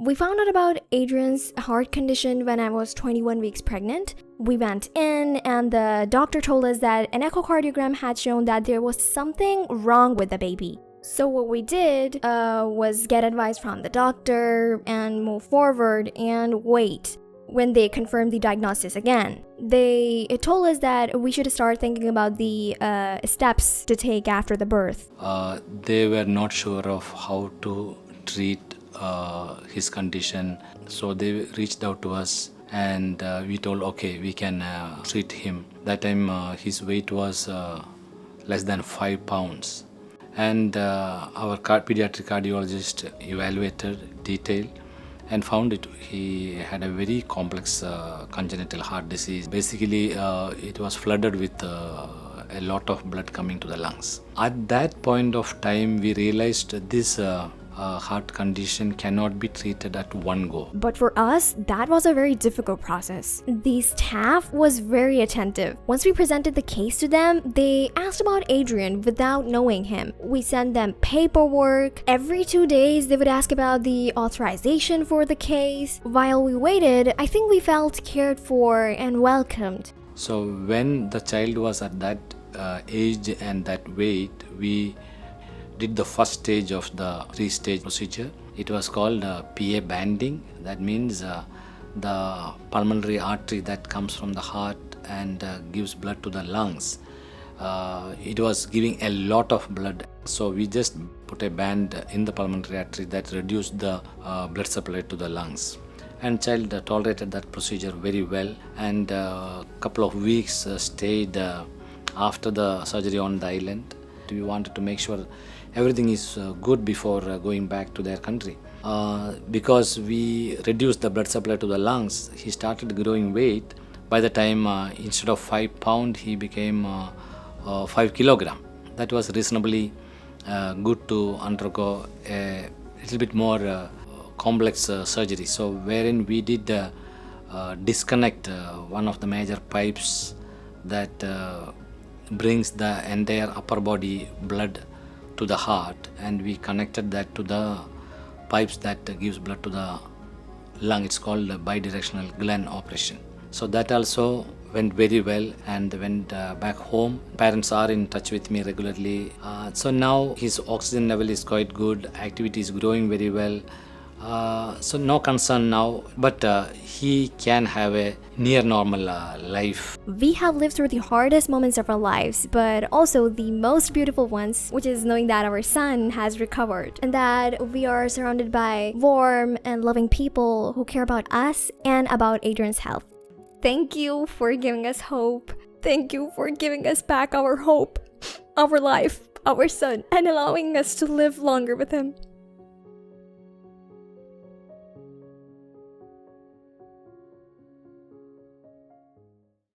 We found out about Adrian's heart condition when I was 21 weeks pregnant. We went in and the doctor told us that an echocardiogram had shown that there was something wrong with the baby. So what we did was get advice from the doctor and move forward and wait when they confirmed the diagnosis again. They told us that we should start thinking about the steps to take after the birth. They were not sure of how to treat his condition, so they reached out to us and we told okay, we can treat him. That time his weight was less than 5 pounds, and our pediatric cardiologist evaluated detail and found he had a very complex congenital heart disease. Basically it was flooded with a lot of blood coming to the lungs. At that point of time we realized this heart condition cannot be treated at one go. But for us, that was a very difficult process. The staff was very attentive. Once we presented the case to them, they asked about Adrian without knowing him. We sent them paperwork. Every 2 days, they would ask about the authorization for the case. While we waited, I think we felt cared for and welcomed. So when the child was at that age and that weight, we did the first stage of the 3-stage procedure. It was called PA banding. That means the pulmonary artery that comes from the heart and gives blood to the lungs. It was giving a lot of blood, so we just put a band in the pulmonary artery that reduced the blood supply to the lungs. And child tolerated that procedure very well, and a couple of weeks stayed after the surgery on the island. We wanted to make sure everything is good before going back to their country. Because we reduced the blood supply to the lungs, he started growing weight. By the time instead of 5 pounds, he became 5 kilogram. That was reasonably good to undergo a little bit more complex surgery. So wherein we did disconnect one of the major pipes that brings the entire upper body blood to the heart, and we connected that to the pipes that gives blood to the lung. It's called a bidirectional Glenn operation. So that also went very well and went back home. Parents are in touch with me regularly. So now his oxygen level is quite good, activity is growing very well. So no concern now, but he can have a near normal life. We have lived through the hardest moments of our lives, but also the most beautiful ones, which is knowing that our son has recovered and that we are surrounded by warm and loving people who care about us and about Adrian's health. Thank you for giving us hope. Thank you for giving us back our hope, our life, our son, and allowing us to live longer with him.